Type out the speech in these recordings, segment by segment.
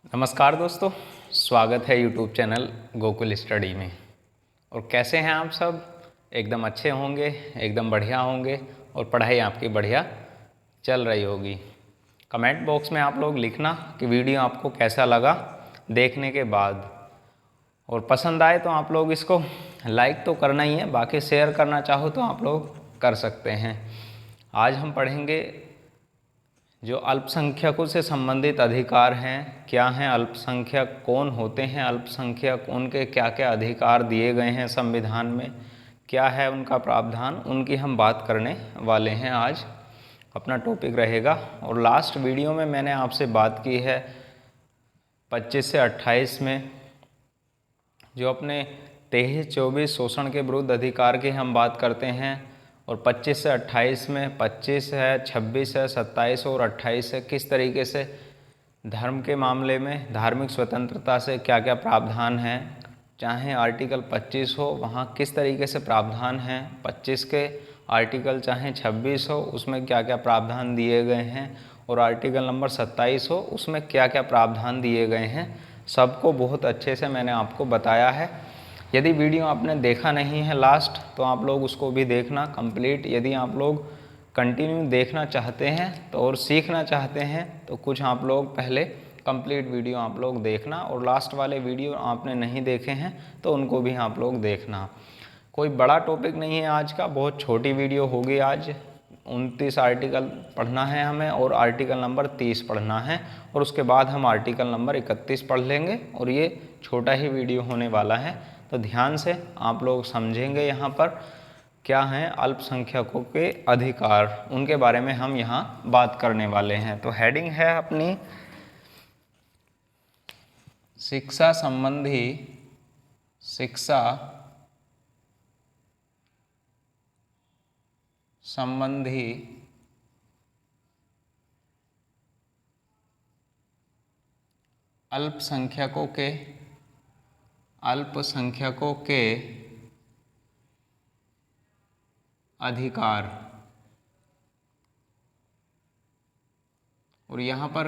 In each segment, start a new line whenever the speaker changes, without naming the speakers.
नमस्कार दोस्तों, स्वागत है यूट्यूब चैनल गोकुल स्टडी में। और कैसे हैं आप सब? एकदम अच्छे होंगे, एकदम बढ़िया होंगे और पढ़ाई आपकी बढ़िया चल रही होगी। कमेंट बॉक्स में आप लोग लिखना कि वीडियो आपको कैसा लगा देखने के बाद, और पसंद आए तो आप लोग इसको लाइक तो करना ही है, बाकी शेयर करना चाहो तो आप लोग कर सकते हैं। आज हम पढ़ेंगे जो अल्पसंख्यकों से संबंधित अधिकार हैं, क्या हैं अल्पसंख्यक, कौन होते हैं अल्पसंख्यक, उनके क्या क्या अधिकार दिए गए हैं संविधान में, क्या है उनका प्रावधान, उनकी हम बात करने वाले हैं। आज अपना टॉपिक रहेगा। और लास्ट वीडियो में मैंने आपसे बात की है 25 से 28 में, जो अपने 23-24 शोषण के विरुद्ध अधिकार की हम बात करते हैं। और 25 से 28 में 25 है, 26 है, 27 और 28 है, किस तरीके से धर्म के मामले में धार्मिक स्वतंत्रता से क्या क्या प्रावधान हैं। चाहे आर्टिकल 25 हो वहाँ किस तरीके से प्रावधान हैं, 25 के आर्टिकल चाहे 26 हो उसमें क्या क्या प्रावधान दिए गए हैं, और आर्टिकल नंबर 27 हो उसमें क्या क्या प्रावधान दिए गए हैं, सबको बहुत अच्छे से मैंने आपको बताया है। यदि वीडियो आपने देखा नहीं है लास्ट, तो आप लोग उसको भी देखना कंप्लीट। यदि आप लोग कंटिन्यू देखना चाहते हैं तो और सीखना चाहते हैं तो कुछ आप लोग पहले कंप्लीट वीडियो आप लोग देखना, और लास्ट वाले वीडियो आपने नहीं देखे हैं तो उनको भी आप लोग देखना। कोई बड़ा टॉपिक नहीं है आज का, बहुत छोटी वीडियो होगी आज। 29 आर्टिकल पढ़ना है हमें और आर्टिकल नंबर 30 पढ़ना है, और उसके बाद हम आर्टिकल नंबर 31 पढ़ लेंगे, और ये छोटा ही वीडियो होने वाला है। तो ध्यान से आप लोग समझेंगे यहाँ पर क्या हैं अल्पसंख्यकों के अधिकार, उनके बारे में हम यहाँ बात करने वाले हैं। तो हेडिंग है अपनी शिक्षा संबंधी अल्पसंख्यकों के अधिकार। और यहाँ पर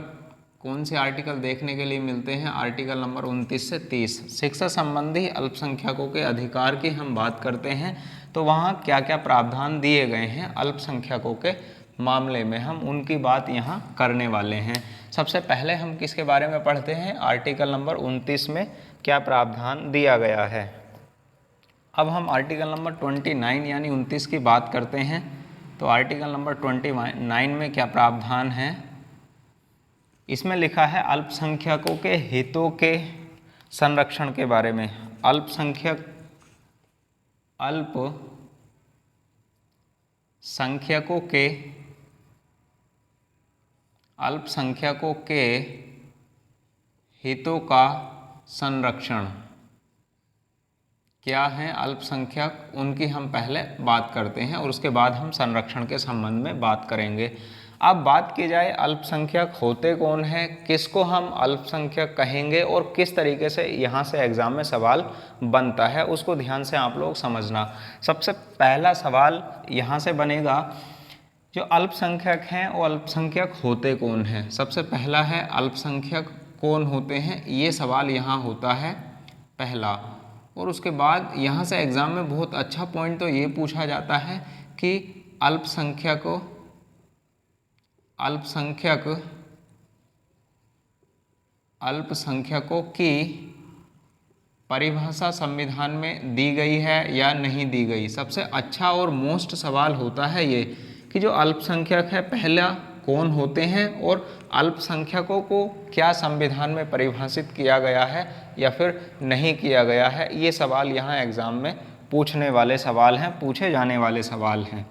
कौन से आर्टिकल देखने के लिए मिलते हैं? आर्टिकल नंबर 29 से 30। शिक्षा संबंधी अल्पसंख्यकों के अधिकार की हम बात करते हैं तो वहाँ क्या क्या प्रावधान दिए गए हैं अल्पसंख्यकों के मामले में, हम उनकी बात यहाँ करने वाले हैं। सबसे पहले हम किसके बारे में पढ़ते हैं? आर्टिकल नंबर 29 में क्या प्रावधान दिया गया है। अब हम आर्टिकल नंबर 29 यानी 29 की बात करते हैं। तो आर्टिकल नंबर 29 में क्या प्रावधान है? इसमें लिखा है अल्पसंख्यकों के हितों के संरक्षण के बारे में। अल्पसंख्यकों के हितों का संरक्षण। क्या हैं अल्पसंख्यक, उनकी हम पहले बात करते हैं और उसके बाद हम संरक्षण के संबंध में बात करेंगे। अब बात की जाए अल्पसंख्यक होते कौन हैं, किसको हम अल्पसंख्यक कहेंगे और किस तरीके से यहाँ से एग्जाम में सवाल बनता है, उसको ध्यान से आप लोग समझना। सबसे पहला सवाल यहाँ से बनेगा, जो अल्पसंख्यक हैं वो अल्पसंख्यक होते कौन हैं। सबसे पहला है अल्पसंख्यक कौन होते हैं, ये सवाल यहाँ होता है पहला। और उसके बाद यहाँ से एग्ज़ाम में बहुत अच्छा पॉइंट तो ये पूछा जाता है कि अल्पसंख्यकों की परिभाषा संविधान में दी गई है या नहीं दी गई। सबसे अच्छा और मोस्ट सवाल होता है ये कि जो अल्पसंख्यक है पहला कौन होते हैं और अल्पसंख्यकों को क्या संविधान में परिभाषित किया गया है या फिर नहीं किया गया है। ये सवाल यहाँ एग्ज़ाम में पूछने वाले सवाल हैं, पूछे जाने वाले सवाल हैं।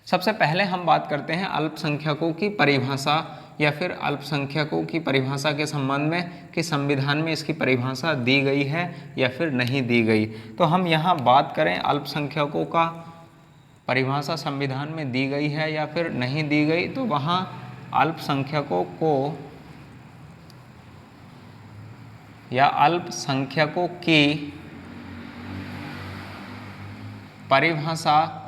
सबसे पहले हम बात करते हैं अल्पसंख्यकों की परिभाषा या फिर अल्पसंख्यकों की परिभाषा के संबंध में कि संविधान में इसकी परिभाषा दी गई है या फिर नहीं दी गई। तो हम यहाँ बात करें अल्पसंख्यकों का परिभाषा संविधान में दी गई है या फिर नहीं दी गई, तो वहाँ अल्पसंख्यकों को या अल्पसंख्यकों की परिभाषा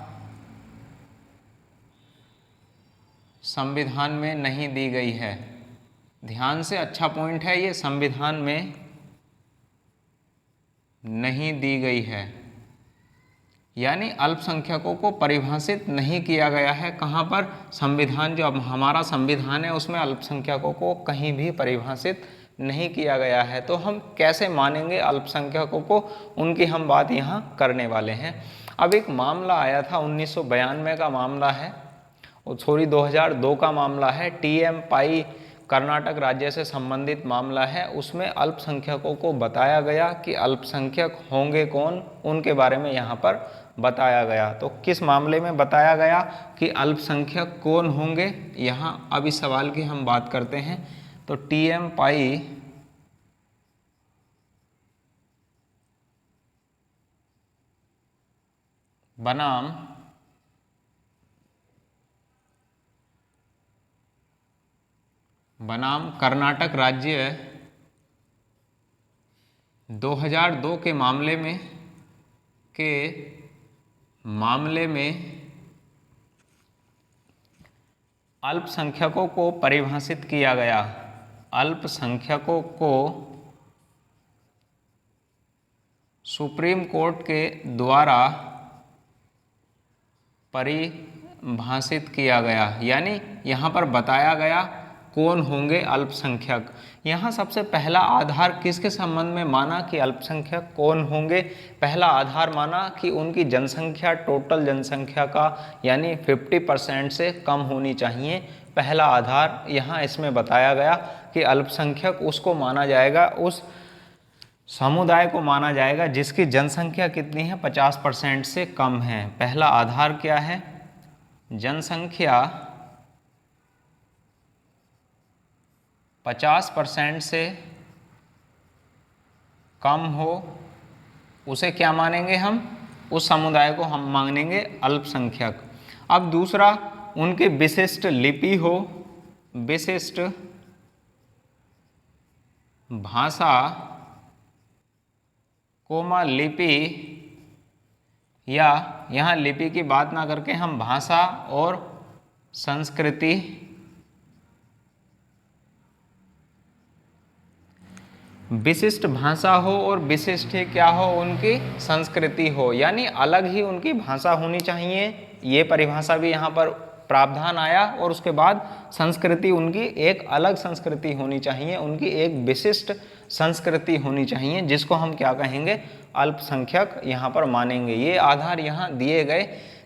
संविधान में नहीं दी गई है। ध्यान से, अच्छा पॉइंट है ये, संविधान में नहीं दी गई है, यानी अल्पसंख्यकों को परिभाषित नहीं किया गया है। कहाँ पर? संविधान, जो अब हमारा संविधान है उसमें अल्पसंख्यकों को कहीं भी परिभाषित नहीं किया गया है। तो हम कैसे मानेंगे अल्पसंख्यकों को, उनकी हम बात यहाँ करने वाले हैं। अब एक मामला आया था 1992 का मामला है, सॉरी 2002 का मामला है, TM पाई कर्नाटक राज्य से संबंधित मामला है। उसमें अल्पसंख्यकों को बताया गया कि अल्पसंख्यक होंगे कौन, उनके बारे में यहाँ पर बताया गया। तो किस मामले में बताया गया कि अल्पसंख्यक कौन होंगे, यहाँ अब इस सवाल की हम बात करते हैं। तो TM पाई बनाम कर्नाटक राज्य 2002 के मामले में अल्पसंख्यकों को परिभाषित किया गया। अल्पसंख्यकों को सुप्रीम कोर्ट के द्वारा परिभाषित किया गया, यानी यहाँ पर बताया गया कौन होंगे अल्पसंख्यक। यहाँ सबसे पहला आधार किसके संबंध में माना कि अल्पसंख्यक कौन होंगे? पहला आधार माना कि उनकी जनसंख्या टोटल जनसंख्या का यानी 50% से कम होनी चाहिए। पहला आधार यहाँ इसमें बताया गया कि अल्पसंख्यक उसको माना जाएगा, उस समुदाय को माना जाएगा जिसकी जनसंख्या कितनी है, 50% से कम है। पहला आधार क्या है? जनसंख्या 50% से कम हो, उसे क्या मानेंगे हम? उस समुदाय को हम मानेंगे अल्पसंख्यक। अब दूसरा, उनकी विशिष्ट लिपि हो, विशिष्ट भाषा कोमा लिपि, या यहाँ लिपि की बात ना करके हम भाषा और संस्कृति, विशिष्ट भाषा हो और विशिष्ट ही क्या हो, उनकी संस्कृति हो, यानी अलग ही उनकी भाषा होनी चाहिए। ये परिभाषा भी यहाँ पर प्रावधान आया। और उसके बाद संस्कृति, उनकी एक अलग संस्कृति होनी चाहिए, उनकी एक विशिष्ट संस्कृति होनी चाहिए, जिसको हम क्या कहेंगे? अल्पसंख्यक यहाँ पर मानेंगे। ये आधार यहाँ दिए गए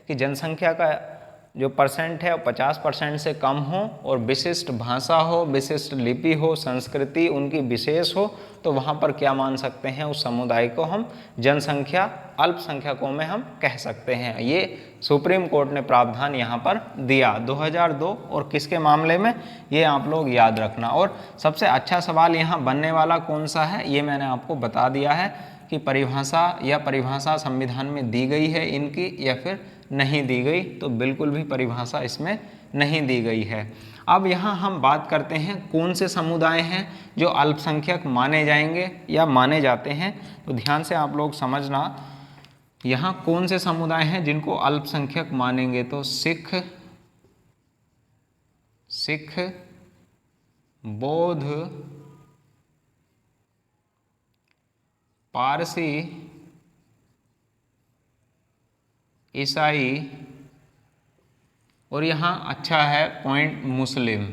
कि जनसंख्या का जो परसेंट है 50% से कम हो और विशिष्ट भाषा हो, विशिष्ट लिपि हो, संस्कृति उनकी विशेष हो, तो वहाँ पर क्या मान सकते हैं? उस समुदाय को हम जनसंख्या अल्पसंख्यकों में हम कह सकते हैं। ये सुप्रीम कोर्ट ने प्रावधान यहाँ पर दिया 2002। और किसके मामले में? ये आप लोग याद रखना। और सबसे अच्छा सवाल यहाँ बनने वाला कौन सा है, ये मैंने आपको बता दिया है कि परिभाषा संविधान में दी गई है इनकी या फिर नहीं दी गई। तो बिल्कुल भी परिभाषा इसमें नहीं दी गई है। अब यहाँ हम बात करते हैं कौन से समुदाय हैं जो अल्पसंख्यक माने जाएंगे या माने जाते हैं। तो ध्यान से आप लोग समझना, यहाँ कौन से समुदाय हैं जिनको अल्पसंख्यक मानेंगे? तो सिख, बौद्ध, पारसी, ईसाई, और यहाँ अच्छा है पॉइंट मुस्लिम।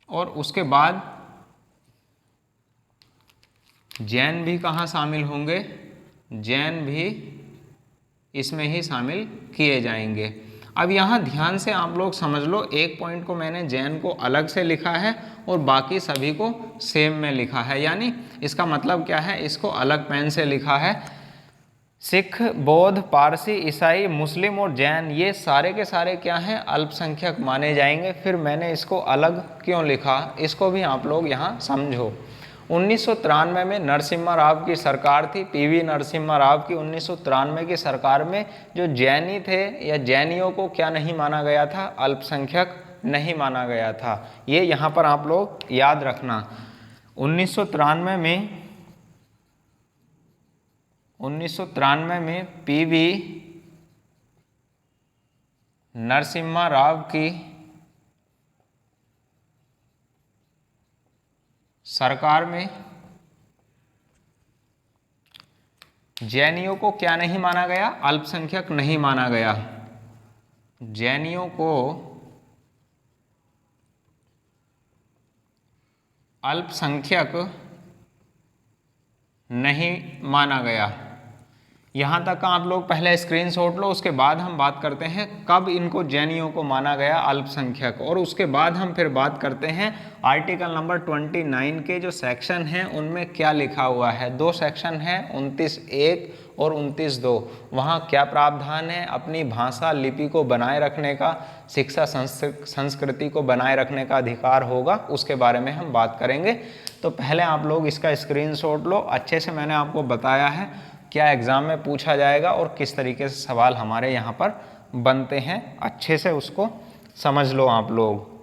और उसके बाद जैन भी कहाँ शामिल होंगे? जैन भी इसमें ही शामिल किए जाएंगे। अब यहाँ ध्यान से आप लोग समझ लो, एक पॉइंट को मैंने जैन को अलग से लिखा है और बाकी सभी को सेम में लिखा है, यानी इसका मतलब क्या है? इसको अलग पेन से लिखा है। सिख, बौद्ध, पारसी, ईसाई, मुस्लिम और जैन, ये सारे के सारे क्या हैं? अल्पसंख्यक माने जाएंगे। फिर मैंने इसको अलग क्यों लिखा, इसको भी आप लोग यहाँ समझो। 1993 में नरसिम्हा राव की सरकार थी, PV नरसिम्हा राव की। 1993 की सरकार में जो जैनी थे या जैनियों को क्या नहीं माना गया था? अल्पसंख्यक नहीं माना गया था। ये यहाँ पर आप लोग याद रखना। 1993 में PV नरसिम्हा राव की सरकार में जैनियों को क्या नहीं माना गया? अल्पसंख्यक नहीं माना गया। जैनियों को अल्पसंख्यक नहीं माना गया। यहाँ तक आप लोग पहले स्क्रीनशॉट लो, उसके बाद हम बात करते हैं कब इनको जैनियों को माना गया अल्पसंख्यक, और उसके बाद हम फिर बात करते हैं आर्टिकल नंबर 29 के जो सेक्शन हैं उनमें क्या लिखा हुआ है। 2 सेक्शन हैं, 29(1) और 29(2). वहाँ क्या प्रावधान है अपनी भाषा लिपि को बनाए रखने का, शिक्षा संस्कृति को बनाए रखने का अधिकार होगा, उसके बारे में हम बात करेंगे। तो पहले आप लोग इसका स्क्रीनशॉट लो। अच्छे से मैंने आपको बताया है क्या एग्ज़ाम में पूछा जाएगा और किस तरीके से सवाल हमारे यहाँ पर बनते हैं, अच्छे से उसको समझ लो आप लोग।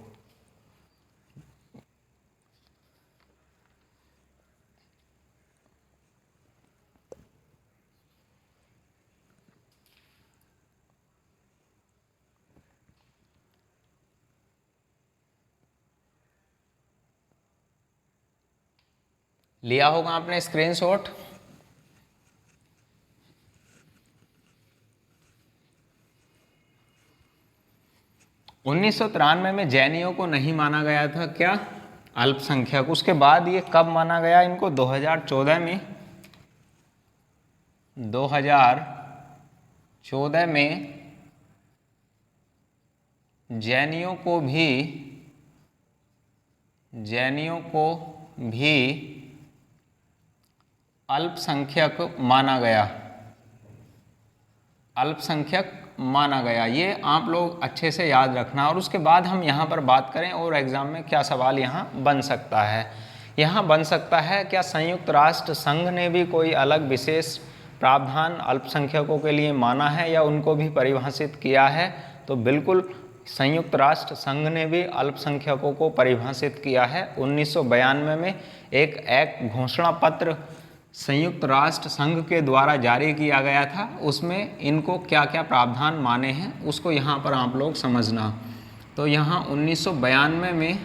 लिया होगा आपने स्क्रीनशॉट। उन्नीस में जैनियों को नहीं माना गया था क्या? अल्पसंख्यक। उसके बाद ये कब माना गया इनको? 2014 में। 2014 में जैनियों को भी अल्पसंख्यक माना गया। अल्पसंख्यक माना गया, ये आप लोग अच्छे से याद रखना। और उसके बाद हम यहाँ पर बात करें और एग्ज़ाम में क्या सवाल यहाँ बन सकता है। यहाँ बन सकता है क्या संयुक्त राष्ट्र संघ ने भी कोई अलग विशेष प्रावधान अल्पसंख्यकों के लिए माना है या उनको भी परिभाषित किया है? तो बिल्कुल संयुक्त राष्ट्र संघ ने भी अल्पसंख्यकों को परिभाषित किया है। 1992 में एक घोषणा पत्र संयुक्त राष्ट्र संघ के द्वारा जारी किया गया था, उसमें इनको क्या क्या प्रावधान माने हैं उसको यहाँ पर आप लोग समझना। तो यहाँ 1992 में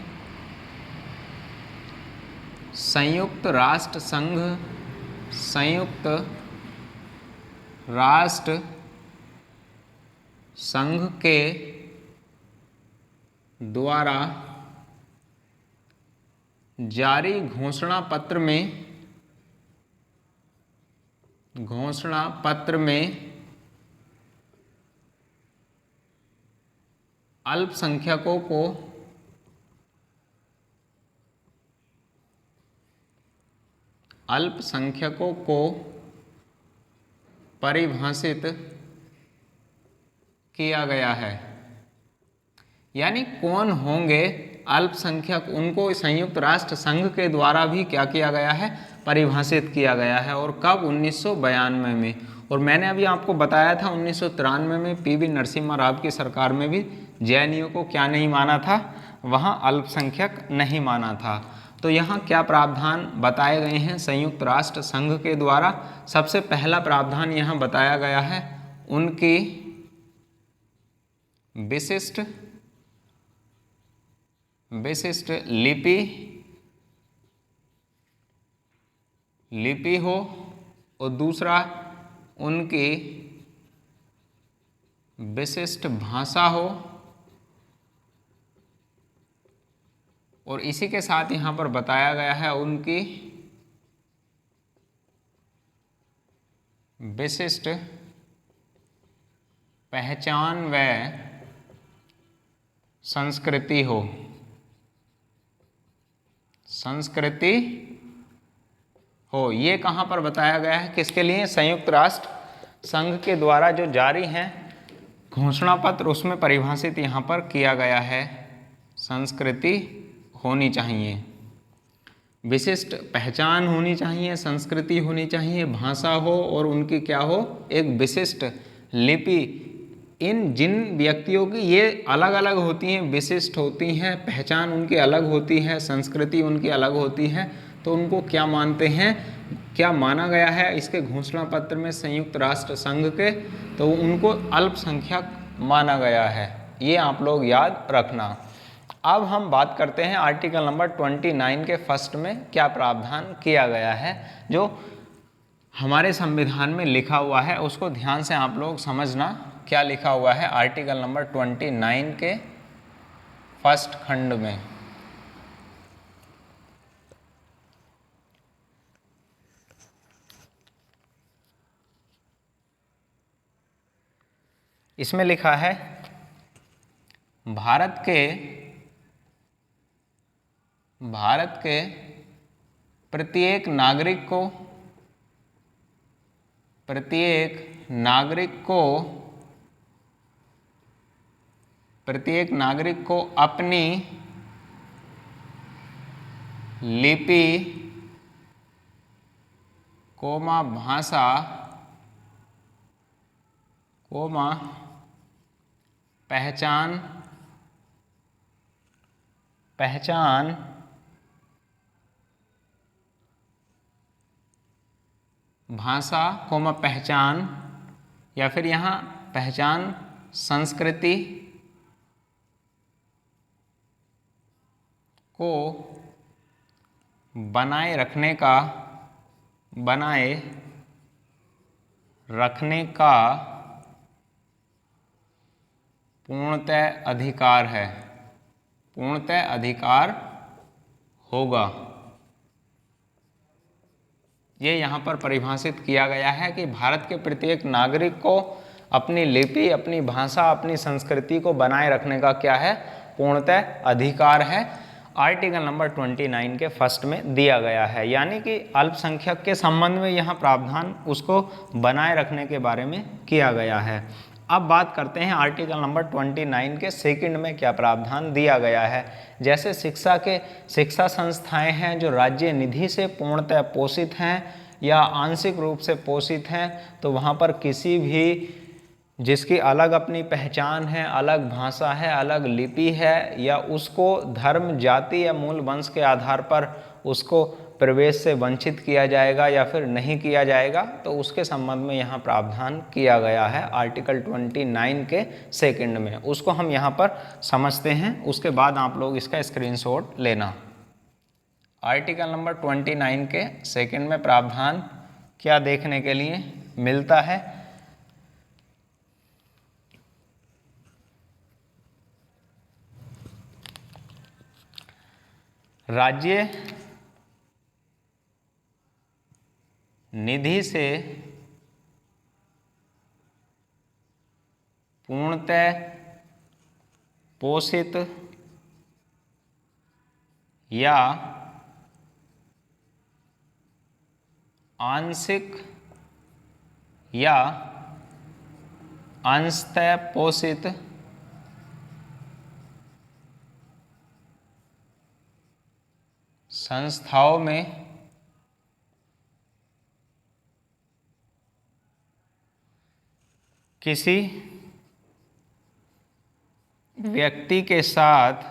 संयुक्त राष्ट्र संघ के द्वारा जारी घोषणा पत्र में अल्पसंख्यकों को परिभाषित किया गया है। यानी कौन होंगे अल्पसंख्यक, उनको संयुक्त राष्ट्र संघ के द्वारा भी क्या किया गया है? परिभाषित किया गया है। और कब? 1992 में। और मैंने अभी आपको बताया था 1993 में पीवी नरसिम्हा राव की सरकार में भी जैनियों को क्या नहीं माना था? वहाँ अल्पसंख्यक नहीं माना था। तो यहाँ क्या प्रावधान बताए गए हैं संयुक्त राष्ट्र संघ के द्वारा? सबसे पहला प्रावधान यहाँ बताया गया है उनकी विशिष्ट लिपि हो, और दूसरा उनकी विशिष्ट भाषा हो, और इसी के साथ यहाँ पर बताया गया है उनकी विशिष्ट पहचान व संस्कृति हो। ये कहाँ पर बताया गया है? किसके लिए? संयुक्त राष्ट्र संघ के द्वारा जो जारी हैं घोषणा पत्र, उसमें परिभाषित यहाँ पर किया गया है संस्कृति होनी चाहिए, विशिष्ट पहचान होनी चाहिए, संस्कृति होनी चाहिए, भाषा हो, और उनकी क्या हो? एक विशिष्ट लिपि। इन जिन व्यक्तियों की ये अलग अलग होती हैं, विशिष्ट होती हैं, पहचान उनकी अलग होती है, संस्कृति उनकी अलग होती है, तो उनको क्या मानते हैं, क्या माना गया है इसके घोषणा पत्र में संयुक्त राष्ट्र संघ के? तो उनको अल्पसंख्यक माना गया है। ये आप लोग याद रखना। अब हम बात करते हैं आर्टिकल नंबर 29 के फर्स्ट में क्या प्रावधान किया गया है। जो हमारे संविधान में लिखा हुआ है उसको ध्यान से आप लोग समझना, क्या लिखा हुआ है आर्टिकल नंबर 29 के फर्स्ट खंड में। इसमें लिखा है भारत के प्रत्येक नागरिक को अपनी लिपि, भाषा, पहचान भाषा, पहचान या फिर यहाँ पहचान संस्कृति को बनाए रखने का पूर्णतः अधिकार होगा। ये यहाँ पर परिभाषित किया गया है कि भारत के प्रत्येक नागरिक को अपनी लिपि, अपनी भाषा, अपनी संस्कृति को बनाए रखने का क्या है, पूर्णतः अधिकार है। आर्टिकल नंबर 29 के फर्स्ट में दिया गया है, यानी कि अल्पसंख्यक के संबंध में यहाँ प्रावधान उसको बनाए रखने के बारे में किया गया है। अब बात करते हैं आर्टिकल नंबर 29 के सेकंड में क्या प्रावधान दिया गया है। जैसे शिक्षा संस्थाएं हैं जो राज्य निधि से पूर्णतः पोषित हैं या आंशिक रूप से पोषित हैं, तो वहाँ पर किसी भी जिसकी अलग अपनी पहचान है, अलग भाषा है, अलग लिपि है, या उसको धर्म, जाति या मूल वंश के आधार पर उसको प्रवेश से वंचित किया जाएगा या फिर नहीं किया जाएगा, तो उसके संबंध में यहाँ प्रावधान किया गया है आर्टिकल 29 के सेकंड में। उसको हम यहाँ पर समझते हैं, उसके बाद आप लोग इसका स्क्रीनशॉट लेना। आर्टिकल नंबर 29 के सेकंड में प्रावधान क्या देखने के लिए मिलता है। राज्य निधि से पूर्णतः पोषित या आंशिक या अंशतः पोषित संस्थाओं में किसी व्यक्ति के साथ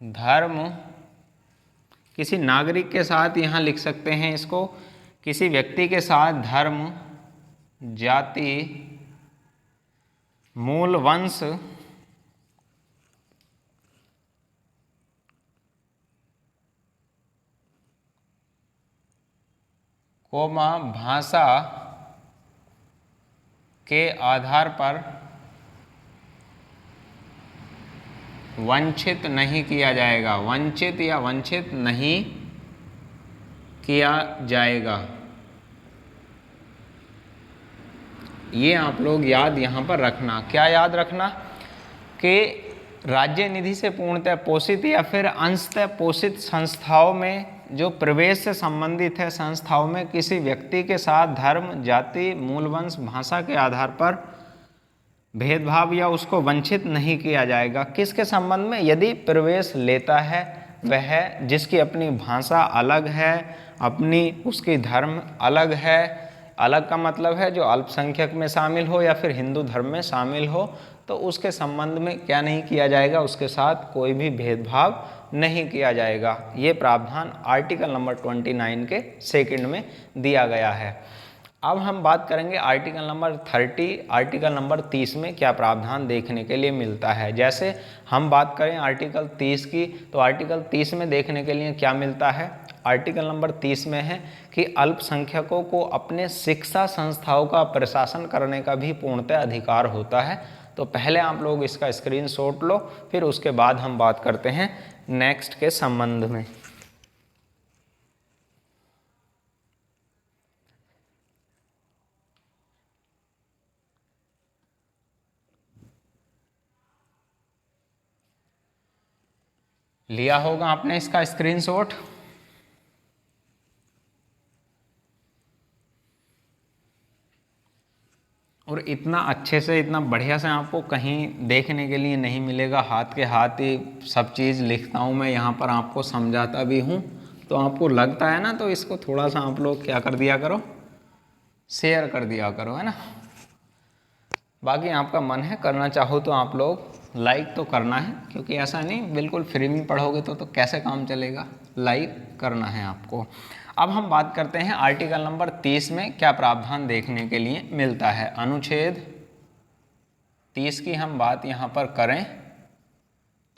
धर्म, किसी नागरिक के साथ यहाँ लिख सकते हैं इसको, किसी व्यक्ति के साथ धर्म, जाति, मूल वंश, भाषा के आधार पर वंचित नहीं किया जाएगा, वंचित नहीं किया जाएगा। ये आप लोग याद यहाँ पर रखना। क्या याद रखना कि राज्य निधि से पूर्णतः पोषित या फिर अंशतः पोषित संस्थाओं में जो प्रवेश से संबंधित है, संस्थाओं में किसी व्यक्ति के साथ धर्म, जाति, मूल वंश, भाषा के आधार पर भेदभाव या उसको वंचित नहीं किया जाएगा। किसके संबंध में? यदि प्रवेश लेता है वह जिसकी अपनी भाषा अलग है, अपनी उसकी धर्म अलग है, अलग का मतलब है जो अल्पसंख्यक में शामिल हो या फिर हिंदू धर्म में शामिल हो, तो उसके संबंध में क्या नहीं किया जाएगा, उसके साथ कोई भी भेदभाव नहीं किया जाएगा। ये प्रावधान आर्टिकल नंबर 29 के सेकंड में दिया गया है। अब हम बात करेंगे आर्टिकल नंबर 30, आर्टिकल नंबर 30 में क्या प्रावधान देखने के लिए मिलता है। जैसे हम बात करें आर्टिकल 30 की, तो आर्टिकल 30 में देखने के लिए क्या मिलता है। आर्टिकल नंबर 30 में है कि अल्पसंख्यकों को अपने शिक्षा संस्थाओं का प्रशासन करने का भी पूर्णतः अधिकार होता है। तो पहले आप लोग इसका स्क्रीनशॉट लो, फिर उसके बाद हम बात करते हैं नेक्स्ट के संबंध में। लिया होगा आपने इसका स्क्रीनशॉट। और इतना अच्छे से, इतना बढ़िया से आपको कहीं देखने के लिए नहीं मिलेगा। हाथ के हाथ ही सब चीज़ लिखता हूँ मैं, यहाँ पर आपको समझाता भी हूँ। तो आपको लगता है ना, तो इसको थोड़ा सा आप लोग क्या कर दिया करो, शेयर कर दिया करो, है ना। बाकी आपका मन है, करना चाहो तो आप लोग लाइक तो करना है, क्योंकि ऐसा नहीं बिल्कुल फ्री में पढ़ोगे तो कैसे काम चलेगा, लाइक करना है आपको। अब हम बात करते हैं आर्टिकल नंबर 30 में क्या प्रावधान देखने के लिए मिलता है। अनुच्छेद 30 की हम बात यहाँ पर करें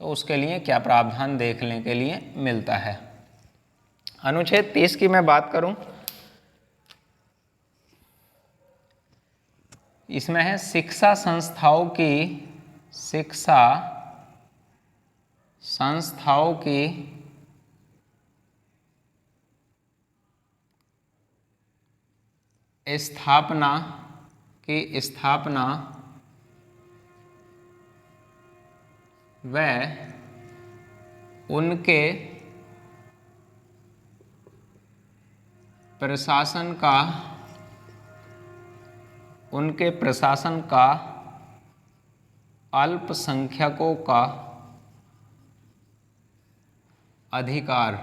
तो उसके लिए क्या प्रावधान देखने के लिए मिलता है। अनुच्छेद 30 की मैं बात करूं, इसमें है शिक्षा संस्थाओं की स्थापना व उनके प्रशासन का अल्पसंख्यकों का अधिकार।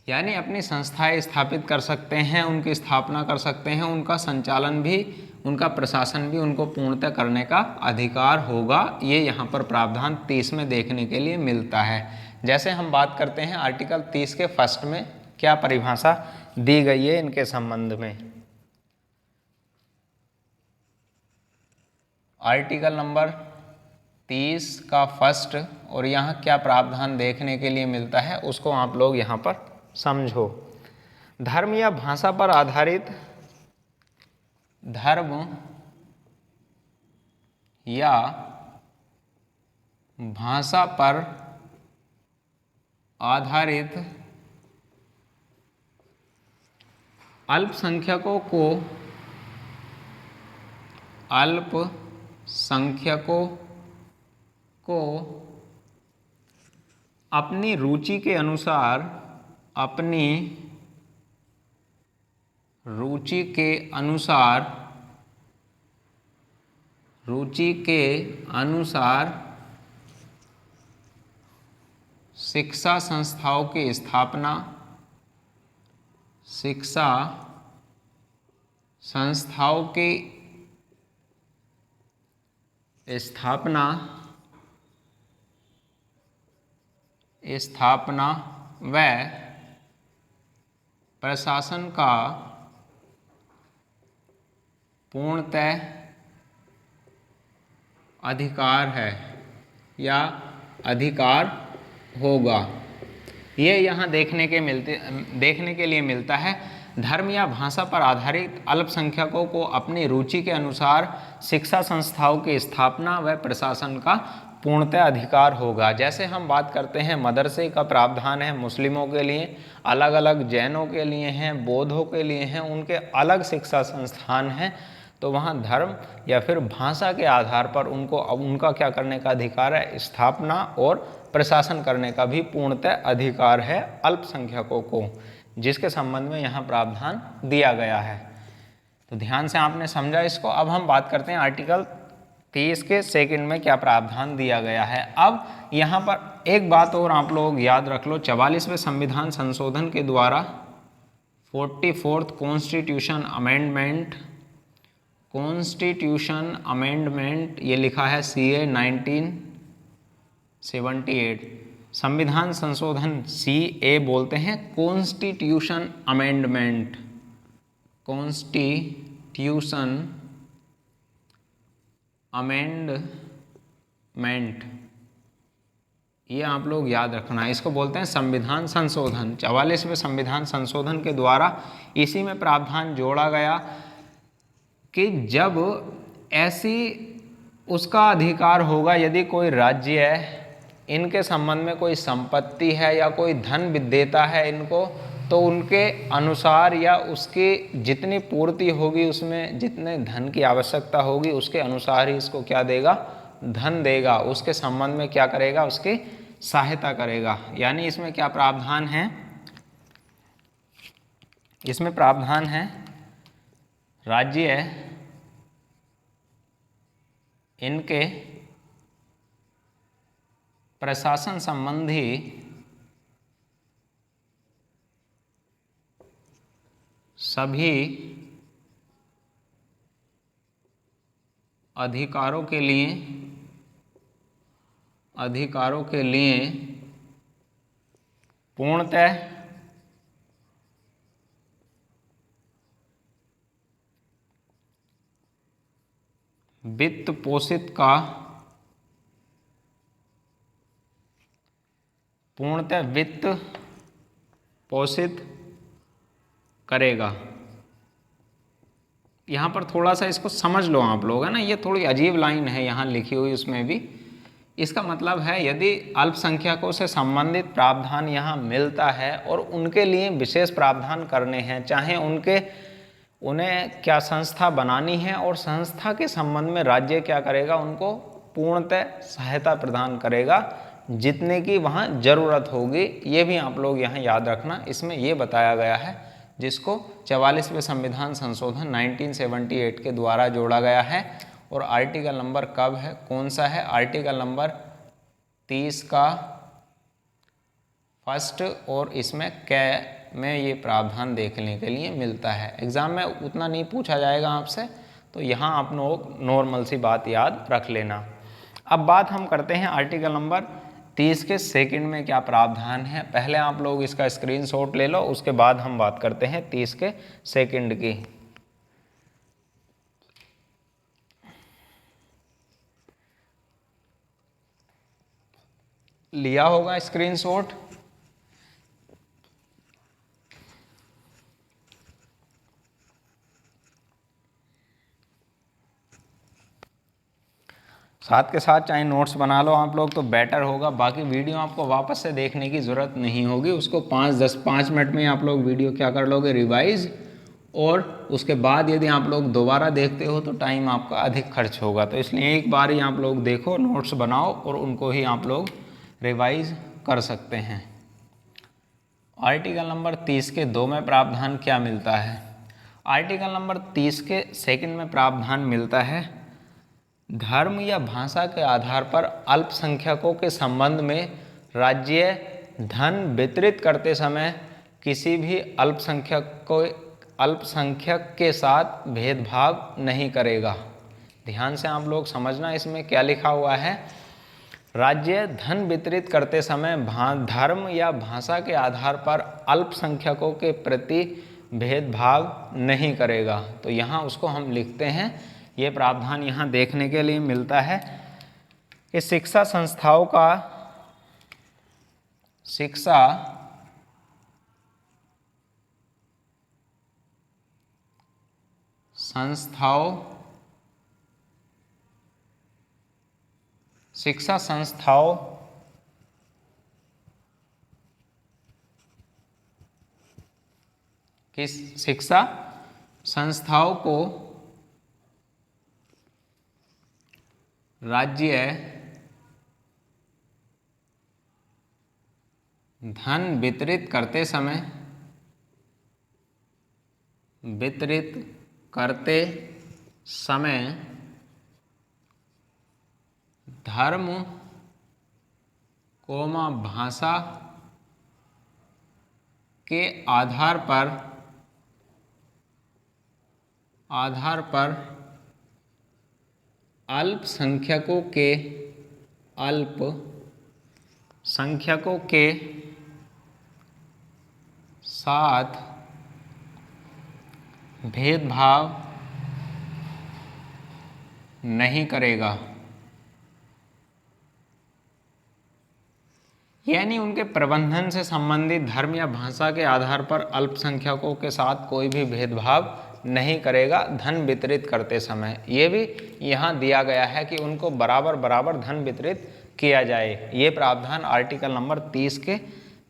यानी अपनी संस्थाएं स्थापित कर सकते हैं, उनकी स्थापना कर सकते हैं, उनका संचालन भी, उनका प्रशासन भी उनको पूर्णतः करने का अधिकार होगा। ये यहाँ पर प्रावधान 30 में देखने के लिए मिलता है। जैसे हम बात करते हैं आर्टिकल 30 के फर्स्ट में क्या परिभाषा दी गई है इनके संबंध में। आर्टिकल नंबर 30 का फर्स्ट और यहाँ क्या प्रावधान देखने के लिए मिलता है उसको आप लोग यहाँ पर समझो। धर्म या भाषा पर आधारित अल्पसंख्यकों को अपनी रुचि के अनुसार शिक्षा संस्थाओं की स्थापना व प्रशासन का पूर्णतः अधिकार है या अधिकार होगा। ये यहाँ देखने के लिए मिलता है। धर्म या भाषा पर आधारित अल्पसंख्यकों को अपनी रुचि के अनुसार शिक्षा संस्थाओं की स्थापना व प्रशासन का पूर्णतः अधिकार होगा। जैसे हम बात करते हैं मदरसे का प्रावधान है मुस्लिमों के लिए, अलग अलग जैनों के लिए हैं, बौद्धों के लिए हैं, उनके अलग शिक्षा संस्थान हैं। तो वहाँ धर्म या फिर भाषा के आधार पर उनका क्या करने का अधिकार है, स्थापना और प्रशासन करने का भी पूर्णतः अधिकार है अल्पसंख्यकों को, जिसके संबंध में यहाँ प्रावधान दिया गया है। तो ध्यान से आपने समझा इसको। अब हम बात करते हैं आर्टिकल 30 के सेकंड में क्या प्रावधान दिया गया है। अब यहाँ पर एक बात और आप लोग याद रख लो, 44वें संविधान संशोधन के द्वारा 44th कॉन्स्टिट्यूशन अमेंडमेंट ये लिखा है CA 1978। संविधान संशोधन CA बोलते हैं कॉन्स्टिट्यूशन अमेंडमेंट, कॉन्स्टिट्यूशन अमेंडमेंट, ये आप लोग याद रखना। इसको बोलते हैं संविधान संशोधन। 44वें संविधान संशोधन के द्वारा इसी में प्रावधान जोड़ा गया कि जब ऐसी उसका अधिकार होगा यदि कोई राज्य इनके संबंध में कोई संपत्ति है या कोई धन देता है इनको, तो उनके अनुसार या उसकी जितनी पूर्ति होगी, उसमें जितने धन की आवश्यकता होगी उसके अनुसार ही इसको क्या देगा, धन देगा, उसके संबंध में क्या करेगा, उसकी सहायता करेगा। यानी इसमें क्या प्रावधान है, इसमें प्रावधान है राज्य इनके प्रशासन संबंधी सभी अधिकारों के लिए पूर्णतः वित्त पोषित करेगा। यहाँ पर थोड़ा सा इसको समझ लो आप लोग, है ना, ये थोड़ी अजीब लाइन है यहाँ लिखी हुई, उसमें भी इसका मतलब है यदि अल्पसंख्यकों से संबंधित प्रावधान यहाँ मिलता है और उनके लिए विशेष प्रावधान करने हैं, चाहे उन्हें क्या संस्था बनानी है और संस्था के संबंध में राज्य क्या करेगा, उनको पूर्णतः सहायता प्रदान करेगा जितने की वहाँ ज़रूरत होगी। ये भी आप लोग यहाँ याद रखना। इसमें ये बताया गया है जिसको 44वें संविधान संशोधन 1978 के द्वारा जोड़ा गया है। और आर्टिकल नंबर कब है, कौन सा है, आर्टिकल नंबर 30 का फर्स्ट, और इसमें कै में ये प्रावधान देखने के लिए मिलता है। एग्ज़ाम में उतना नहीं पूछा जाएगा आपसे, तो यहाँ आप लोग नॉर्मल सी बात याद रख लेना। अब बात हम करते हैं आर्टिकल नंबर 30 के सेकंड में क्या प्रावधान है। पहले आप लोग इसका स्क्रीनशॉट ले लो, उसके बाद हम बात करते हैं 30 के सेकंड की। लिया होगा स्क्रीनशॉट। साथ के साथ चाहे नोट्स बना लो आप लोग तो बेटर होगा। बाकी वीडियो आपको वापस से देखने की ज़रूरत नहीं होगी, उसको 5 मिनट में आप लोग वीडियो क्या कर लोगे, रिवाइज। और उसके बाद यदि आप लोग दोबारा देखते हो तो टाइम आपका अधिक खर्च होगा, तो इसलिए एक बार ही आप लोग देखो, नोट्स बनाओ और उनको ही आप लोग रिवाइज कर सकते हैं। आर्टिकल नंबर 30 के 2 में प्रावधान क्या मिलता है। आर्टिकल नंबर 30 के सेकंड में प्रावधान मिलता है धर्म या भाषा के आधार पर अल्पसंख्यकों के संबंध में राज्य धन वितरित करते समय किसी भी अल्पसंख्यक के साथ भेदभाव नहीं करेगा। ध्यान से आप लोग समझना, इसमें क्या लिखा हुआ है, राज्य धन वितरित करते समय धर्म या भाषा के आधार पर अल्पसंख्यकों के प्रति भेदभाव नहीं करेगा। तो यहाँ उसको हम लिखते हैं, ये प्रावधान यहाँ देखने के लिए मिलता है कि शिक्षा संस्थाओं की शिक्षा संस्थाओं को राज्य धन वितरित करते समय धर्म कोमा भाषा के आधार पर अल्पसंख्यकों के संख्यकों के साथ भेदभाव नहीं करेगा, यानी उनके प्रबंधन से संबंधित धर्म या भाषा के आधार पर अल्पसंख्यकों के साथ कोई भी भेदभाव नहीं करेगा धन वितरित करते समय। ये भी यहाँ दिया गया है कि उनको बराबर बराबर धन वितरित किया जाए। ये प्रावधान आर्टिकल नंबर 30 के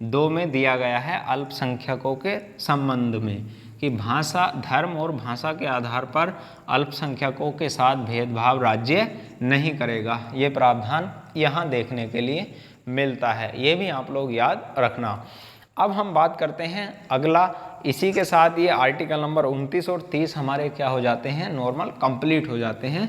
2 में दिया गया है अल्पसंख्यकों के संबंध में, कि भाषा, धर्म और भाषा के आधार पर अल्पसंख्यकों के साथ भेदभाव राज्य नहीं करेगा। ये प्रावधान यहाँ देखने के लिए मिलता है, ये भी आप लोग याद रखना। अब हम बात करते हैं अगला, इसी के साथ ये आर्टिकल नंबर 29 और 30 हमारे क्या हो जाते हैं, नॉर्मल कंप्लीट हो जाते हैं।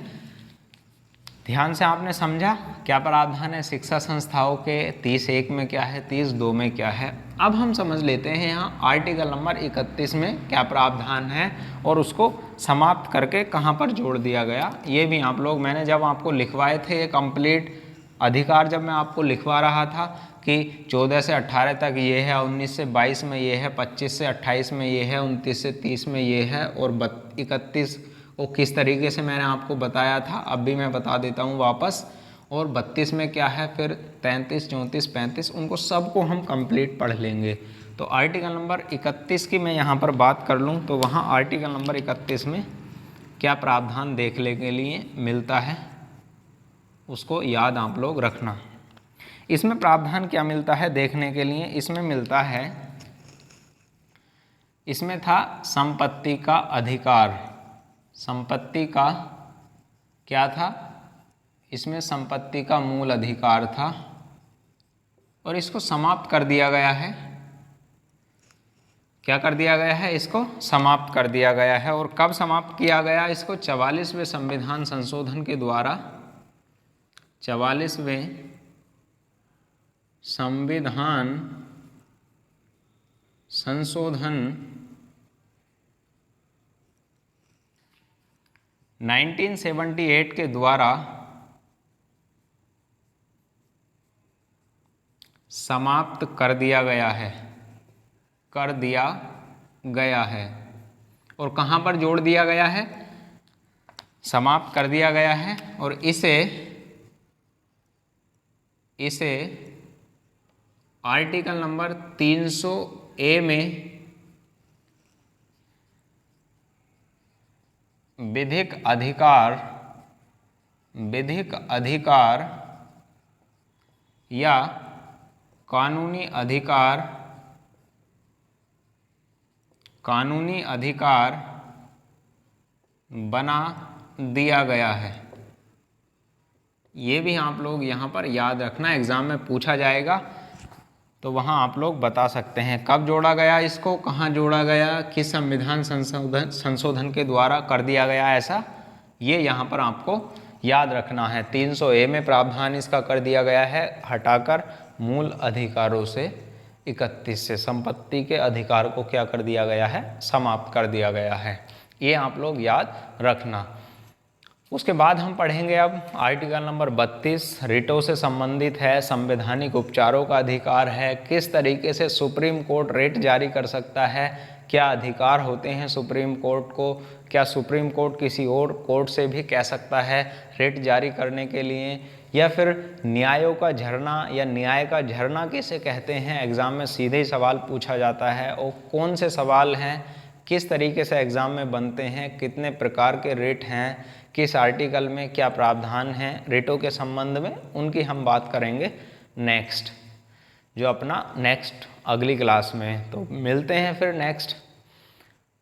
ध्यान से आपने समझा क्या प्रावधान है शिक्षा संस्थाओं के, 30(1) में क्या है, 30(2) में क्या है। अब हम समझ लेते हैं यहाँ आर्टिकल नंबर 31 में क्या प्रावधान है और उसको समाप्त करके कहाँ पर जोड़ दिया गया। ये भी आप लोग, मैंने जब आपको लिखवाए थे ये कंप्लीट अधिकार, जब मैं आपको लिखवा रहा था कि 14 से 18 तक ये है, 19 से 22 में ये है, 25 से 28 में ये है, 29 से 30 में ये है, और 31 को किस तरीके से मैंने आपको बताया था, अब भी मैं बता देता हूँ वापस। और 32 में क्या है, फिर 33, 34, 35, उनको सबको हम कंप्लीट पढ़ लेंगे। तो आर्टिकल नंबर 31 की मैं यहाँ पर बात कर लूँ तो वहाँ आर्टिकल नंबर 31 में क्या प्रावधान देखने के लिए मिलता है उसको याद आप लोग रखना। इसमें प्रावधान क्या मिलता है देखने के लिए, इसमें मिलता है, इसमें था संपत्ति का अधिकार। संपत्ति का क्या था, इसमें संपत्ति का मूल अधिकार था और इसको समाप्त कर दिया गया है। क्या कर दिया गया है, इसको समाप्त कर दिया गया है। और कब समाप्त किया गया इसको, 44वें संविधान संशोधन के द्वारा। 44वें संविधान संशोधन 1978 के द्वारा समाप्त कर दिया गया है, कर दिया गया है। और कहाँ पर जोड़ दिया गया है, समाप्त कर दिया गया है। और इसे आर्टिकल नंबर 300A में विधिक अधिकार या कानूनी अधिकार बना दिया गया है। ये भी आप लोग यहाँ पर याद रखना, एग्जाम में पूछा जाएगा तो वहाँ आप लोग बता सकते हैं कब जोड़ा गया इसको, कहाँ जोड़ा गया, किस संविधान संशोधन के द्वारा कर दिया गया ऐसा, ये यहाँ पर आपको याद रखना है। 300A में प्रावधान इसका कर दिया गया है हटाकर मूल अधिकारों से 31 से संपत्ति के अधिकार को क्या कर दिया गया है, समाप्त कर दिया गया है। ये आप लोग याद रखना। उसके बाद हम पढ़ेंगे अब आर्टिकल नंबर 32, रिटों से संबंधित है, संवैधानिक उपचारों का अधिकार है, किस तरीके से सुप्रीम कोर्ट रिट जारी कर सकता है, क्या अधिकार होते हैं सुप्रीम कोर्ट को, क्या सुप्रीम कोर्ट किसी और कोर्ट से भी कह सकता है रिट जारी करने के लिए, या फिर न्यायों का झरना या न्याय का झरना किसे कहते हैं, एग्जाम में सीधे ही सवाल पूछा जाता है। और कौन से सवाल हैं, किस तरीके से एग्ज़ाम में बनते हैं, कितने प्रकार के रिट हैं, किस आर्टिकल में क्या प्रावधान है रिटों के संबंध में, उनकी हम बात करेंगे नेक्स्ट, जो अपना नेक्स्ट अगली क्लास में। तो मिलते हैं फिर नेक्स्ट।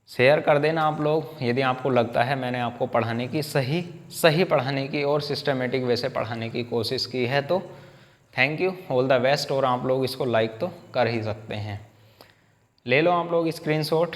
शेयर कर देना आप लोग यदि आपको लगता है मैंने आपको पढ़ाने की सही पढ़ाने की और सिस्टमेटिक वे से पढ़ाने की कोशिश की है। तो thank you, all the best. और आप लोग इसको लाइक तो कर ही सकते हैं, ले लो आप लोग स्क्रीनशॉट।